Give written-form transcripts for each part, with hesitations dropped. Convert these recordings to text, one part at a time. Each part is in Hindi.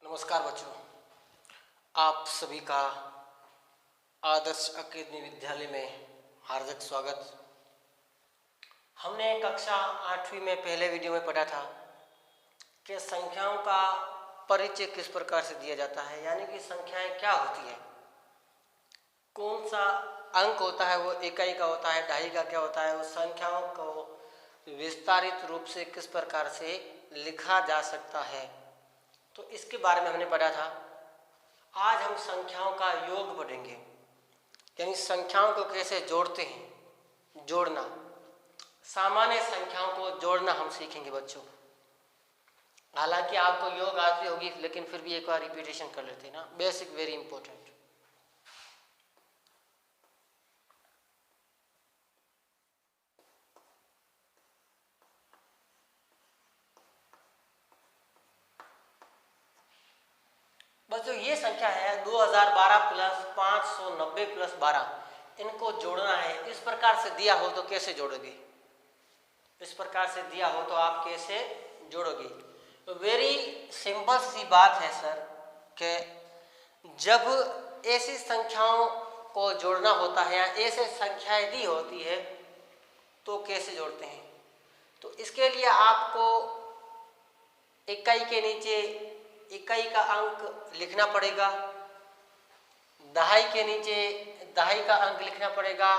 नमस्कार बच्चों, आप सभी का आदर्श अकेडमी विद्यालय में हार्दिक स्वागत। हमने कक्षा 8वीं में पहले वीडियो में पढ़ा था कि संख्याओं का परिचय किस प्रकार से दिया जाता है, यानी कि संख्याएं क्या होती है, कौन सा अंक होता है, वो इकाई का होता है, दहाई का क्या होता है, उस संख्याओं को विस्तारित रूप से किस प्रकार से लिखा जा सकता है, तो इसके बारे में हमने पढ़ा था। आज हम संख्याओं का योग पढ़ेंगे, यानी संख्याओं को कैसे जोड़ते हैं, जोड़ना, सामान्य संख्याओं को जोड़ना हम सीखेंगे बच्चों। हालांकि आपको योग आती होगी, लेकिन फिर भी एक बार रिपीटेशन कर लेते हैं ना, बेसिक वेरी इंपॉर्टेंट। बच्चों ये संख्या है 2012 प्लस 590 प्लस 12, इनको जोड़ना है। इस प्रकार से दिया हो तो कैसे जोड़ोगे, इस प्रकार से दिया हो तो आप कैसे जोड़ोगे? तो वेरी सिंपल सी बात है सर, कि जब ऐसी संख्याओं को जोड़ना होता है या ऐसे संख्याएं दी होती है तो कैसे जोड़ते हैं? तो इसके लिए आपको इकाई के नीचे इकाई का अंक लिखना पड़ेगा, दहाई के नीचे दहाई का अंक लिखना पड़ेगा,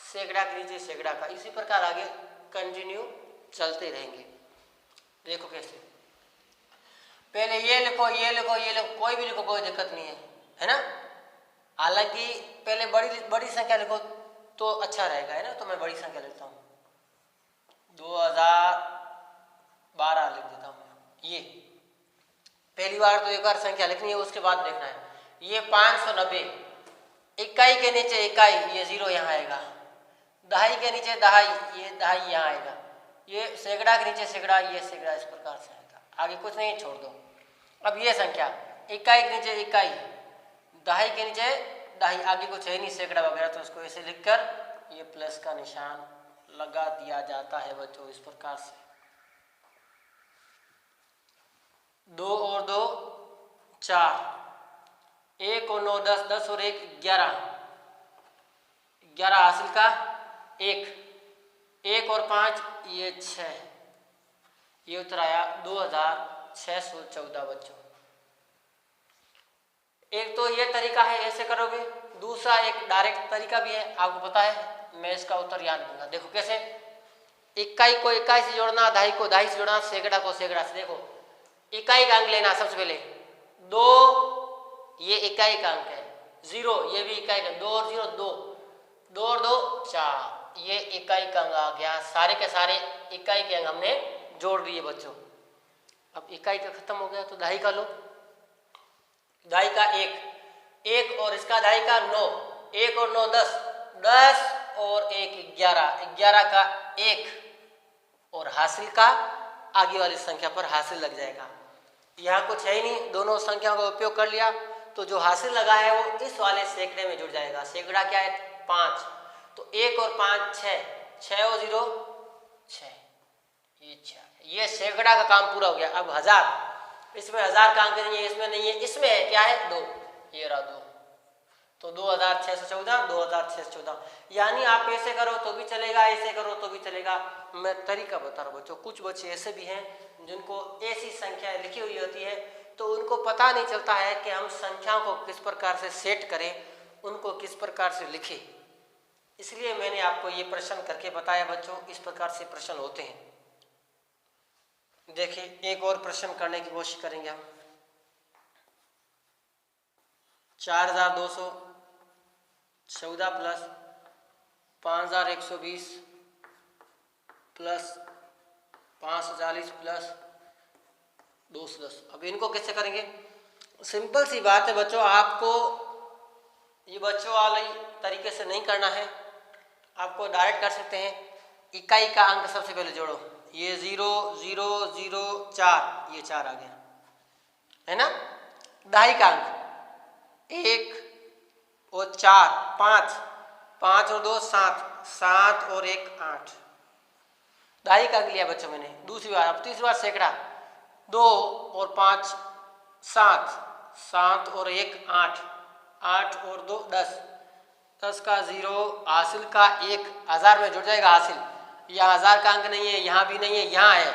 सैकड़ा के नीचे सैकड़ा का। इसी प्रकार आगे कंटिन्यू चलते रहेंगे। देखो कैसे, पहले ये लिखो, ये लिखो, ये लिखो, कोई भी लिखो, कोई दिक्कत नहीं है ना। हालांकि पहले बड़ी संख्या लिखो तो अच्छा रहेगा, है ना। तो मैं बड़ी संख्या लिखता हूँ, 2012 लिख देता हूँ। ये पहली बार तो एक बार संख्या लिखनी है, उसके बाद देखना है। ये 590, इकाई के नीचे इकाई, ये 0 यहाँ आएगा, दहाई के नीचे दहाई, ये दहाई यहाँ आएगा, ये सैकड़ा के नीचे सैकड़ा, ये सैकड़ा, इस प्रकार से आएगा। आगे कुछ नहीं, छोड़ दो। अब ये संख्या इकाई के नीचे इकाई, दहाई के नीचे दहाई, आगे कुछ है नहीं सैकड़ा वगैरह, तो उसको ऐसे लिखकर ये प्लस का निशान लगा दिया जाता है बच्चों, इस प्रकार से। 2 और 2 4, 1 और 9 10, 10 और 1 11, 11 हासिल का 1, 1 और 5 ये 6, ये उत्तर आया 2614 बच्चों। एक तो ये तरीका है, ऐसे करोगे। दूसरा एक डायरेक्ट तरीका भी है, आपको पता है, मैं इसका उत्तर याद दूंगा। देखो कैसे, इकाई को इकाई से जोड़ना, दहाई को दहाई से जोड़ना, सैकड़ा को सैकड़ा से। देखो इकाई का अंक लेना सबसे पहले, 2 ये इकाई का अंक है, 0 ये भी इकाई का, 2 और 0 2, 2 और 2 4, ये इकाई का अंक आ गया। सारे के सारे इकाई के अंक हमने जोड़ दिए बच्चों। अब इकाई का खत्म हो गया तो दहाई का लो, दहाई का 1 और इसका दहाई का 9, 1 और 9 10, 10 और 1 11, 11 का 1 और हासिल का आगे वाली संख्या पर हासिल लग जाएगा। यहाँ कुछ है ही नहीं, दोनों संख्याओं का उपयोग कर लिया, तो जो हासिल लगा है वो इस वाले सैकड़े में जुड़ जाएगा। सैकड़ा क्या है? 5, तो 1 और 5 6, 6 और 0 6, ये 6, ये सैकड़ा का काम पूरा हो गया। अब 1000, इसमें 1000 का अंक नहीं है, इसमें नहीं है, इसमें है क्या है? 2, ये रहा 2, तो 2614, 2614। यानी आप ऐसे करो तो भी चलेगा, ऐसे करो तो भी चलेगा। मैं तरीका बता रहा हूँ बच्चों। कुछ बच्चे ऐसे भी हैं जिनको ऐसी संख्याएं लिखी हुई होती है तो उनको पता नहीं चलता है कि हम संख्याओं को किस प्रकार से सेट करें, उनको किस प्रकार से लिखें। इसलिए मैंने आपको ये प्रश्न करके बताया बच्चों, इस प्रकार से प्रश्न होते हैं। देखिए एक और प्रश्न करने की कोशिश करेंगे हम। 4214 प्लस 5120 प्लस 540 प्लस 210। अब इनको कैसे करेंगे? सिंपल सी बात है बच्चों, आपको ये बच्चों वाले तरीके से नहीं करना है, आपको डायरेक्ट कर सकते हैं। इकाई का अंक सबसे पहले जोड़ो, ये 0 0 0 4, ये 4 आ गया, है ना। दहाई का अंक 1 और 4 5, 5 और 2 7, 7 और 1 8, दहाई का अंक लिया बच्चों मैंने। दूसरी बार, अब तीसरी बार सैकड़ा, 2 और 5 7, 7 और 1 8, 8 और 2 10, 10 का 0, हासिल का 1 1000 में जुड़ जाएगा हासिल। यहाँ 1000 का अंक नहीं है, यहाँ भी नहीं है, यहाँ है।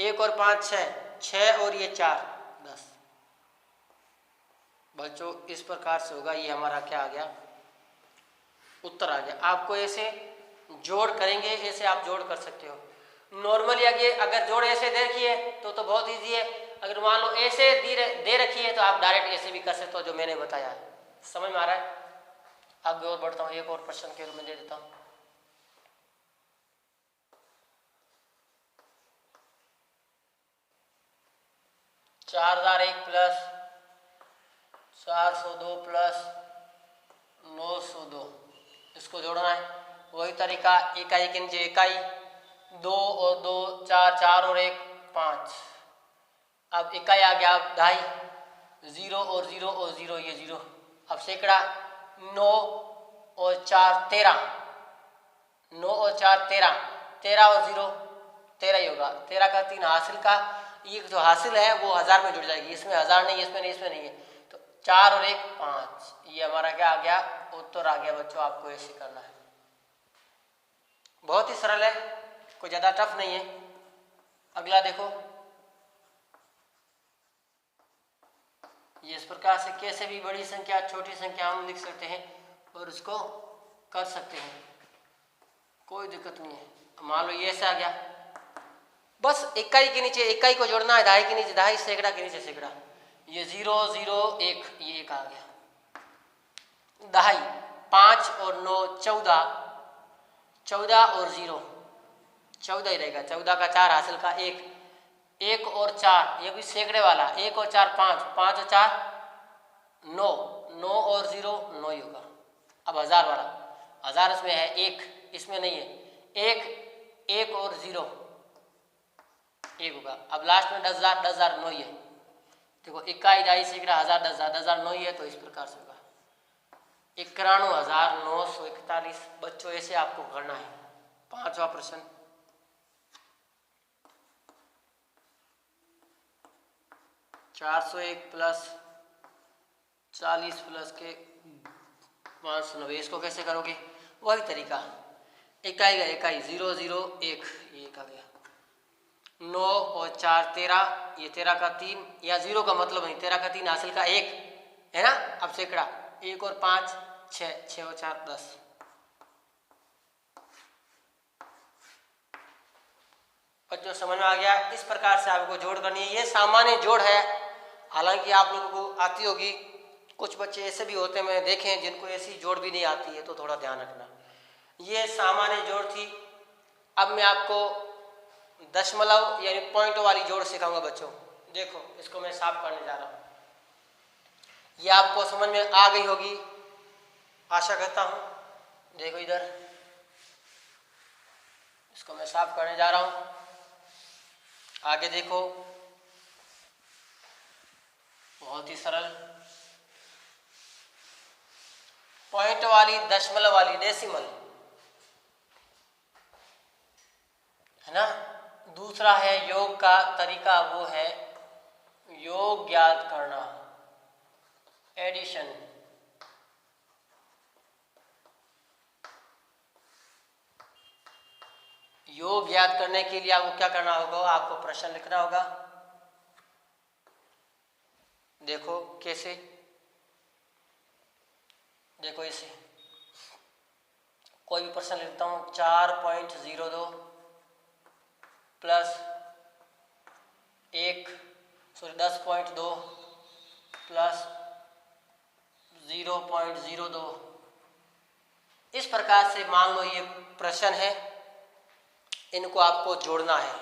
1 और 5 6, 6 और ये 4 10। बच्चों इस प्रकार से होगा। ये हमारा क्या आ गया, उत्तर आ गया। आपको ऐसे जोड़ करेंगे, ऐसे आप जोड़ कर सकते हो। नॉर्मली अगर जोड़ ऐसे दे रखी है तो बहुत ईजी है। अगर मान लो ऐसे दे रखी है तो आप डायरेक्ट ऐसे भी कर सकते हो, जो मैंने बताया है। समझ में आ रहा है? आगे और बढ़ता हूँ, एक और प्रश्न के रूप में दे देता हूँ। चार 4001 प्लस 402 प्लस 902, इसको जोड़ना है। वही तरीका, इकाई के नीचे इकाई, 2 और 2 4, 4 और 1 5। अब इकाई आ गया, अब 2.5, 0 और 0 और 0 ये 0। अब सैकड़ा, 9 और 4 13, 9 और 4 13, 13 और 0 13 ही होगा। 13 का 3 हासिल का, ये जो हासिल है वो 1000 में जुड़ जाएगी। इसमें 1000 नहीं, इसमें नहीं, इसमें नहीं है, तो 4 और 1 5। ये हमारा क्या आ गया, उत्तर आ गया। बच्चों आपको ऐसे करना है, बहुत ही सरल है, कोई ज़्यादा टफ नहीं है। अगला देखो, ये इस प्रकार से कैसे भी बड़ी संख्या छोटी संख्या हम लिख सकते हैं और उसको कर सकते हैं, कोई दिक्कत नहीं है। मान लो ये ऐसा आ गया, बस इकाई के नीचे इकाई को जोड़ना है, 2.5 के नीचे 2.5, सैकड़ा के नीचे सैकड़ा। ये 0 0 1, ये 1 आ गया। 2.5, 5 और 9 14, 14 और 0 14 ही रहेगा। 14 का 4 हासिल का 1, 1 और 4 ये भी सैकड़े वाला, 1 और 4 5, 5 और 4 9, 9 और 0 9 ही होगा। अब 1000 वाला, 1000 इसमें है, 1 इसमें नहीं है, 1 और 0 1 होगा। अब लास्ट में 10,000, 10,000 9 ही है। देखो इकाई 2.5 सैकड़ा 1000 10,000, 10,000 9 ही है, तो इस प्रकार से होगा 91,941। बच्चों ऐसे आपको करना है। 5वां प्रश्न, (401 प्लस 40 प्लस के 590), इसको कैसे करोगे? वही तरीका, इकाई का इकाई 0 0 1, ये आ गया। 9 और 4 13, ये 13 का 3, या 0 का मतलब नहीं, 13 का 3 हासिल का 1 है ना। अब सैकड़ा, 1 और 5 6, 6 और 4 10। बच्चों समझ में आ गया? इस प्रकार से आपको जोड़ करनी है। ये सामान्य जोड़ है, हालांकि आप लोगों को आती होगी। कुछ बच्चे ऐसे भी होते हैं, मैंने देखे हैं, जिनको ऐसी जोड़ भी नहीं आती है, तो थोड़ा ध्यान रखना। ये सामान्य जोड़ थी। अब मैं आपको दशमलव यानी पॉइंट वाली जोड़ सिखाऊंगा बच्चों। देखो इसको मैं साफ करने जा रहा हूँ। ये आपको समझ में आ गई होगी, आशा करता हूँ। देखो इधर, इसको मैं साफ करने जा रहा हूँ। आगे देखो, बहुत ही सरल, पॉइंट वाली, दशमलव वाली, डेसिमल है ना। दूसरा है योग का तरीका, वो है योग ज्ञात करना, एडिशन। योग ज्ञात करने के लिए आपको क्या करना होगा? आपको प्रश्न लिखना होगा। देखो कैसे, देखो इसे कोई भी प्रश्न लिखता हूँ। 4.02 प्लस 10.2 प्लस 0.02। इस प्रकार से मान लो ये प्रश्न है, इनको आपको जोड़ना है।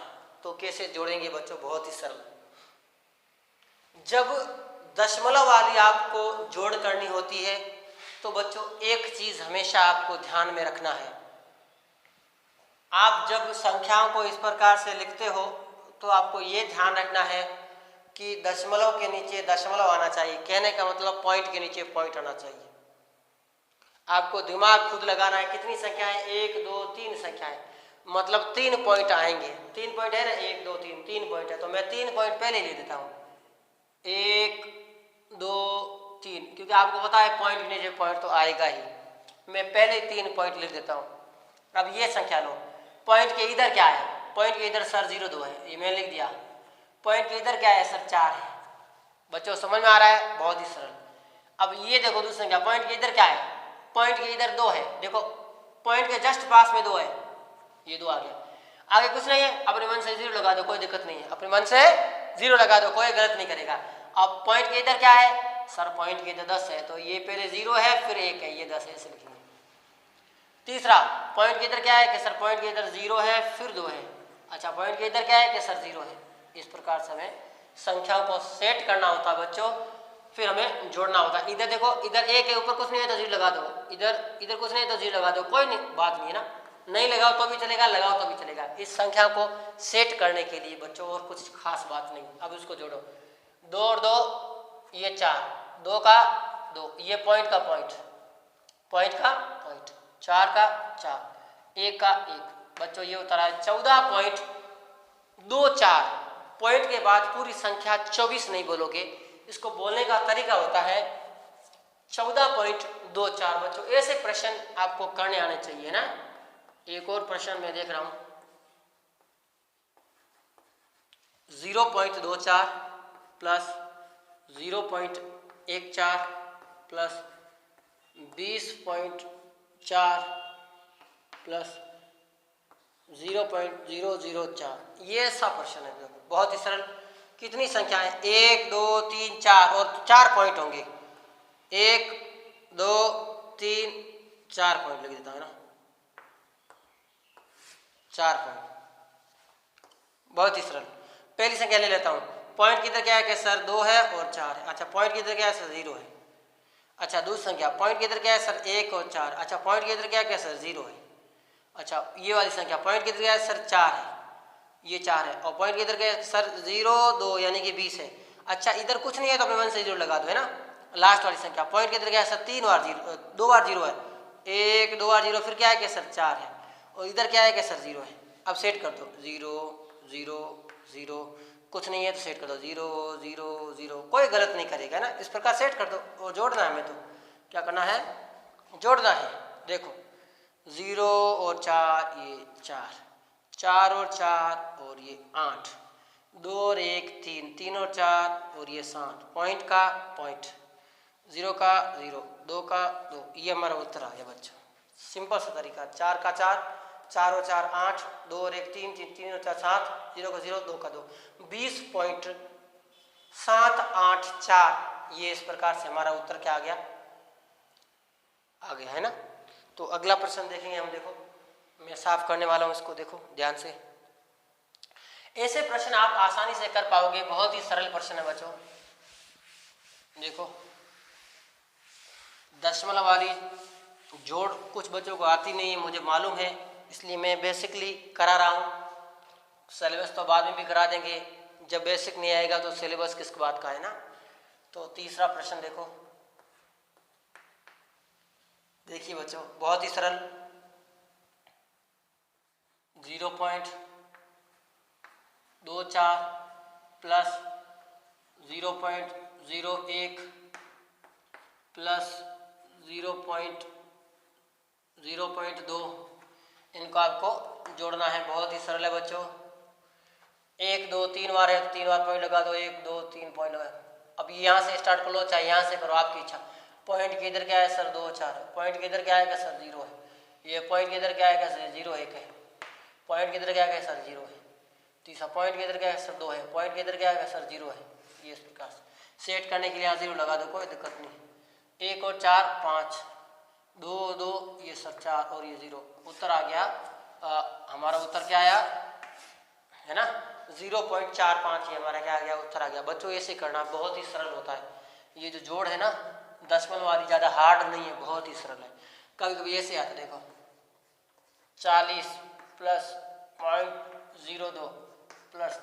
तो कैसे जोड़ेंगे बच्चों? बहुत ही सरल। जब दशमलव वाली आपको जोड़ करनी होती है तो बच्चों एक चीज हमेशा आपको ध्यान में रखना है। आप जब संख्याओं को इस प्रकार से लिखते हो तो आपको ये ध्यान रखना है कि दशमलव के नीचे दशमलव आना चाहिए। कहने का मतलब पॉइंट के नीचे पॉइंट आना चाहिए। आपको दिमाग खुद लगाना है। कितनी संख्याएं? 1 2 3 संख्याएं, मतलब 3 पॉइंट आएंगे। 3 पॉइंट है ना, 1 2 3, 3 पॉइंट है, तो मैं 3 पॉइंट पहले ले देता हूँ। 1 2 3, क्योंकि आपको पता है पॉइंट के नीचे पॉइंट तो आएगा ही। मैं पहले 3 पॉइंट लिख देता हूँ। अब ये संख्या लो, पॉइंट के इधर क्या है, पॉइंट के इधर सर 0 2 है, ये मैंने लिख दिया। पॉइंट के इधर क्या है सर 4 है। बच्चों समझ में आ रहा है, बहुत ही सरल। अब ये देखो दूसरी संख्या, पॉइंट के इधर क्या है, पॉइंट के इधर 2 है, देखो पॉइंट के जस्ट पास में 2 है, ये 2 आ गया। आगे कुछ नहीं है, अपने मन से 0 लगा दो, कोई दिक्कत नहीं है, अपने मन से 0 लगा दो, कोई गलत नहीं करेगा। अब पॉइंट के इधर क्या है सर, पॉइंट के इधर 10 है, तो ये पहले 0 है फिर 1 है, ये 10 है, ऐसे लिखेंगे। तीसरा, पॉइंट के इधर क्या है कि सर पॉइंट के इधर 0 है फिर 2 है, अच्छा पॉइंट के इधर क्या है कि सर 0 है। इस प्रकार से हमें संख्याओं को सेट करना होता है बच्चों, फिर हमें जोड़ना होता है। इधर देखो, इधर 1 के ऊपर कुछ नहीं है तो 0 लगा दो, इधर कुछ नहीं है तो 0 लगा दो, कोई नहीं बात नहीं है ना, नहीं लगाओ तो भी चलेगा, लगाओ तो भी चलेगा। इस संख्या को सेट करने के लिए बच्चों और कुछ खास बात नहीं। अब इसको जोड़ो, 2 और 2 ये 4, 2 का 2, ये पॉइंट का पॉइंट, पॉइंट का पॉइंट, 4 का 4, 1 का 1। बच्चों ये उतरा है 14.24। पॉइंट के बाद पूरी संख्या 24 नहीं बोलोगे, इसको बोलने का तरीका होता है 14.24। बच्चों ऐसे प्रश्न आपको करने आने चाहिए ना। एक और प्रश्न मैं देख रहा हूं, 0.24 प्लस 0.14 प्लस 20.4 प्लस 0.004, ये ऐसा प्रश्न है। देखो बहुत ही सरल, कितनी संख्याएं 1 2 3 4 और 4 पॉइंट होंगे, 1 2 3 4 पॉइंट लिख देता है ना, 4 पॉइंट, बहुत ही सरल। पहली संख्या ले लेता हूँ, पॉइंट की इधर क्या है कि सर 2 है और 4 है, अच्छा पॉइंट की इधर क्या है सर 0 है। अच्छा दूसरी संख्या, पॉइंट की इधर क्या है सर 1 और 4, अच्छा पॉइंट की इधर क्या है सर 0 है। अच्छा ये वाली संख्या, पॉइंट की इधर क्या है सर 4 है, ये 4 है, और पॉइंट की इधर क्या है सर 0 2 यानी कि 20 है। अच्छा इधर कुछ नहीं है तो अपने मन से 0 लगा दो, है ना। लास्ट वाली संख्या, पॉइंट की इधर क्या है सर 3 बार 0, 2 बार 0 है, 1 2 बार 0, फिर क्या है कि सर 4 है, और इधर क्या है कि सर 0 है। अब सेट कर दो, 0 0 0, कुछ नहीं है तो सेट कर दो 0 0 0, कोई गलत नहीं करेगा ना। इस प्रकार सेट कर दो, और जोड़ना है हमें, तो क्या करना है, जोड़ना है। देखो 0 और 4 ये 4, 4 और 4 और ये 8, 2 और 1 3, 3 और 4 और ये 7, पॉइंट का पॉइंट, 0 का 0, 2 का 2, ये हमारा उत्तर आ गया बच्चों। सिंपल सा तरीका, 4 का 4, 4 और 4 8, 2 और 1 3, 3 और 4 7, 0 का 0, 2 का 2, 20.784। ये इस प्रकार से हमारा उत्तर क्या आ गया, है ना। तो अगला प्रश्न देखेंगे हम। देखो मैं साफ करने वाला हूं इसको, देखो ध्यान से। ऐसे प्रश्न आप आसानी से कर पाओगे, बहुत ही सरल प्रश्न है बच्चों। देखो दशमलव वाली जोड़ कुछ बच्चों को आती नहीं है, मुझे मालूम है, इसलिए मैं बेसिकली करा रहा हूँ। सिलेबस तो बाद में भी करा देंगे, जब बेसिक नहीं आएगा तो सिलेबस किस बात का है ना। तो तीसरा प्रश्न देखो, देखिए बच्चों बहुत ही सरल, 0.24 प्लस 0.01 प्लस 0.2, इनको आपको जोड़ना है। बहुत ही सरल है बच्चों, 1 2 3 बार है तो 3 बार पॉइंट लगा दो, 1 2 3 पॉइंट लगा। अब यहाँ से स्टार्ट कर लो, चाहे यहाँ से करो, आपकी इच्छा। पॉइंट के इधर क्या है सर 2 4 है, पॉइंट के इधर क्या है सर 0 है, ये पॉइंट के इधर क्या है सर 0 1 है, पॉइंट के इधर क्या है सर 0 है। तीसरा पॉइंट के इधर क्या है सर 2 है, पॉइंट के इधर क्या है सर 0 है। ये इस प्रकार से सेट करने के लिए यहाँ 0 लगा दो, कोई दिक्कत नहीं। 1 और 4 5, 2 2 ये सर 4 और ये 0, उत्तर आ गया। हमारा उत्तर क्या आया है ना, 0.45, ये हमारा क्या आ गया, उत्तर आ गया। बच्चों ऐसे करना बहुत ही सरल होता है। ये जो जोड़ है ना दशमलव वाली, ज़्यादा हार्ड नहीं है, बहुत ही सरल है। कभी कभी ऐसे आता है, देखो 40 प्लस 0.02 प्लस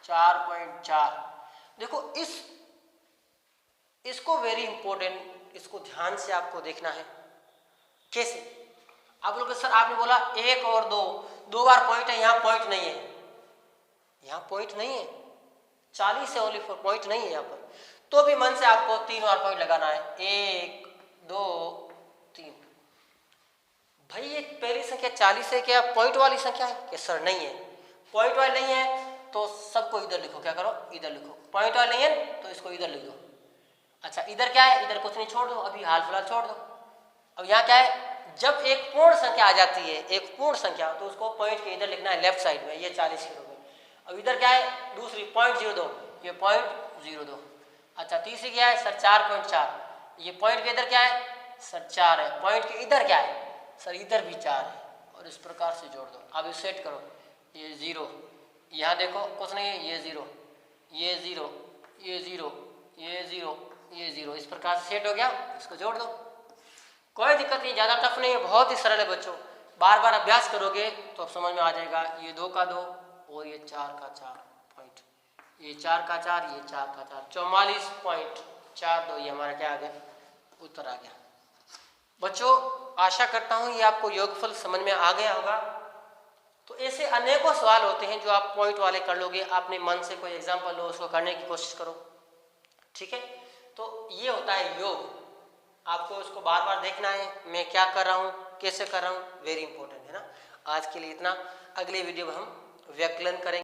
4.4। देखो इसको वेरी इंपॉर्टेंट, इसको ध्यान से आपको देखना है। कैसे आप लोग, सर आपने बोला 1 और 2 बार पॉइंट है, यहाँ पॉइंट नहीं है, यहाँ पॉइंट नहीं है, 40 है ओनली फॉर, पॉइंट नहीं है यहाँ पर। तो भी मन से आपको 3 और पॉइंट लगाना है, 1 2 3। भाई ये पहली संख्या 40 है, क्या पॉइंट वाली संख्या है? कि सर नहीं है, पॉइंट वाली नहीं है तो सबको इधर लिखो। क्या करो? इधर लिखो। पॉइंट वाली नहीं है तो इसको इधर लिख दो। अच्छा इधर क्या है? इधर कुछ नहीं, छोड़ दो, अभी हाल फिलहाल छोड़ दो। अब यहाँ क्या है? जब एक पूर्ण संख्या आ जाती है, एक पूर्ण संख्या, तो उसको पॉइंट के इधर लिखना है, लेफ्ट साइड में। ये 40 के रूप में। अब इधर क्या है? दूसरी .02, ये .02। अच्छा तीसरी क्या है? सर 4.4, ये पॉइंट के इधर क्या है? सर 4 है। पॉइंट के इधर क्या है? सर इधर भी 4 है। और इस प्रकार से जोड़ दो। अब इसे सेट करो, ये 0, यहाँ देखो कुछ नहीं है, ये 0, ये 0, ये 0, ये 0, ये 0, इस प्रकार से सेट हो गया। इसको जोड़ दो, कोई दिक्कत नहीं, ज़्यादा टफ नहीं है, बहुत ही सरल है बच्चों। बार बार अभ्यास करोगे तो अब समझ में आ जाएगा। ये 2 का 2 और ये 4 का 4 पॉइंट, ये 4 का 4, ये 4 का 4, 44.42, ये हमारा क्या आ गया? उत्तर आ गया। बच्चों आशा करता हूँ ये आपको योगफल समझ में आ गया होगा। तो ऐसे अनेकों सवाल होते हैं जो आप पॉइंट वाले कर लोगे। अपने मन से कोई एग्जाम्पल लो, उसको करने की कोशिश करो, ठीक है। तो ये होता है योग। आपको उसको बार बार देखना है, मैं क्या कर रहा हूँ, कैसे कर रहा हूँ, वेरी इंपॉर्टेंट है ना। आज के लिए इतना, अगले वीडियो में हम व्याकरण करेंगे।